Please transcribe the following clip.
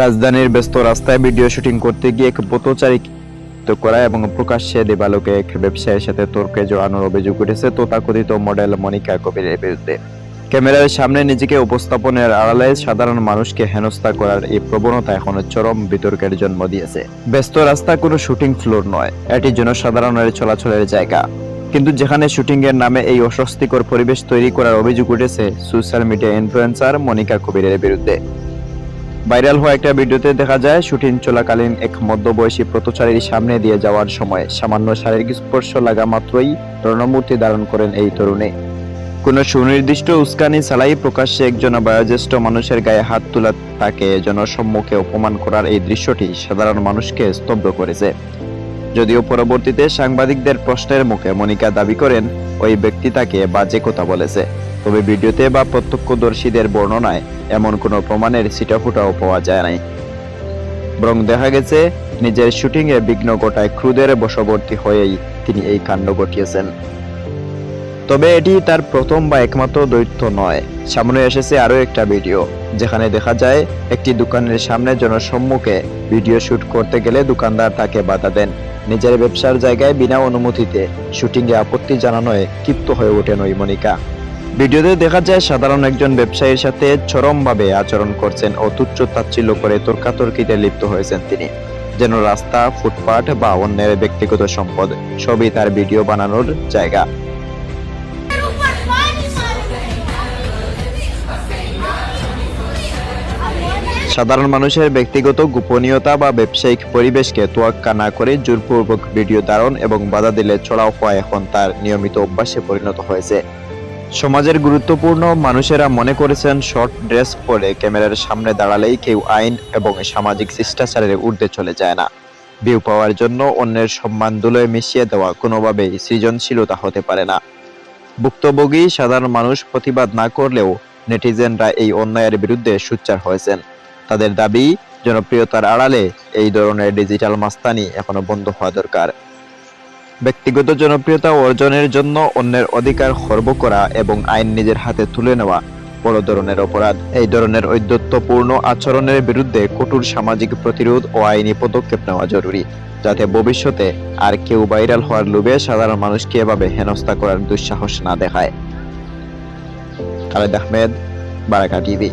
রাজধানীর ব্যস্ত রাস্তায় ভিডিও শুটিং করতে গিয়ে এক পথচারী করা এবং প্রকাশ্যে দেবালোকে এক ব্যবসায়ীর সাথে তর্কে জড়ানোর অভিযোগ উঠেছে তথাকথিত মডেল মনিকা কবিরের বিরুদ্ধে। ক্যামেরার সামনে নিজেকে উপস্থাপনের আড়ালে সাধারণ মানুষকে হেনস্থা করার এই প্রবণতা এখনো চরম বিতর্কের জন্ম দিয়েছে। ব্যস্ত রাস্তা কোনো শুটিং ফ্লোর নয়, এটি জনসাধারণের চলাচলের জায়গা। কিন্তু যেখানে শুটিং এর নামে এই অস্বস্তিকর পরিবেশ তৈরি করার অভিযোগ উঠেছে সোশ্যাল মিডিয়া ইনফ্লুয়েন্সার মনিকা কবিরের বিরুদ্ধে। ভাইরাল হওয়া একটা ভিডিওতে দেখা যায় শুটিং চলাকালীন এক মধ্যবয়সী পথচারীর সামনে দিয়ে যাওয়ার সময় সামান্য শারীরিক স্পর্শ লাগা মাত্রই রণমূর্তি ধারণ করেন এই তরুণী। কোনো সুনির্দিষ্ট উস্কানি ছাড়াই প্রকাশ্যে একজন বয়োজ্যেষ্ঠ মানুষের গায়ে হাত তোলা, তাকে জনসম্মুখে অপমান করার এই দৃশ্যটি সাধারণ মানুষকে স্তব্ধ করেছে। যদিও পরবর্তীতে সাংবাদিকদের প্রশ্নের মুখে মনিকা দাবি করেন ওই ব্যক্তি তাকে বাজে কথা বলেছে, তবে ভিডিওতে বা প্রত্যক্ষদর্শীদের বর্ণনায় এমন কোনো প্রমাণের ছিটাফোঁটাও পাওয়া যায় নাই। বরং দেখা গেছে নিজের শুটিংয়ে বিঘ্ন ঘটায় ক্রুদের বশবর্তী হয়েই তিনি এই কাণ্ড ঘটিয়েছেন। তবে এটি তার প্রথম বা একমাত্র দৈত্য নয়। সামনে এসেছে আরও একটা ভিডিও যেখানে দেখা যায় একটি দোকানের সামনে জনসম্মুখে ভিডিও শুট করতে গেলে দোকানদার তাকে বাধা দেন। নিজের ব্যবসার জায়গায় বিনা অনুমতিতে শুটিংয়ে আপত্তি জানানোয় ক্ষিপ্ত হয়ে ওঠেন ওই মনিকা। ভিডিওতে দেখা যায় সাধারণ একজন ব্যবসায়ীর সাথে চরমভাবে আচরণ করছেন ও তুচ্ছ তাচ্ছিল্য করে তর্কাতর্কিতে লিপ্ত হয়েছেন তিনি, যেন রাস্তা, ফুটপাত বা অন্যের ব্যক্তিগত সম্পদ সবই তার ভিডিও বানানোর জায়গা। সাধারণ মানুষের ব্যক্তিগত গোপনীয়তা বা ব্যবসায়িক পরিবেশকে তোয়াক্কা না করে জোরপূর্বক ভিডিও ধারণ এবং বাধা দিলে চড়াও হওয়া এখন তার নিয়মিত অভ্যাসে পরিণত হয়েছে। সমাজের গুরুত্বপূর্ণ মানুষেরা মনে করেছেন শর্ট ড্রেস পরে ক্যামেরার সামনে দাঁড়ালেই কেউ আইন এবং সামাজিক শিষ্টাচারের ঊর্ধ্বে চলে যায় না। ভিউ পাওয়ার জন্য অন্যের সম্মান ধুলোয় মিশিয়ে দেওয়া কোনোভাবেই সৃজনশীলতা হতে পারে না। ভুক্তভোগী সাধারণ মানুষ প্রতিবাদ না করলেও নেটিজেনরা এই অন্যায়ের বিরুদ্ধে সোচ্চার হয়েছেন। তাদের দাবি, জনপ্রিয়তার আড়ালে এই ধরনের ডিজিটাল মাস্তানি এখনো বন্ধ হওয়া দরকার। ব্যক্তিগত জনপ্রিয়তা অর্জনের জন্য অন্যের অধিকার খর্ব করা এবং আইন নিজের হাতে তুলে নেওয়া বড় ধরনের অপরাধ। এই ধরনের ঔদ্ধত্যপূর্ণ আচরণের বিরুদ্ধে কঠোর সামাজিক প্রতিরোধ ও আইনি পদক্ষেপ নেওয়া জরুরি, যাতে ভবিষ্যতে আর কেউ ভাইরাল হওয়ার লোভে সাধারণ মানুষকে এভাবে হেনস্থা করার দুঃসাহস না দেখায়। খালেদ আহমেদ, বারাকা টিভি।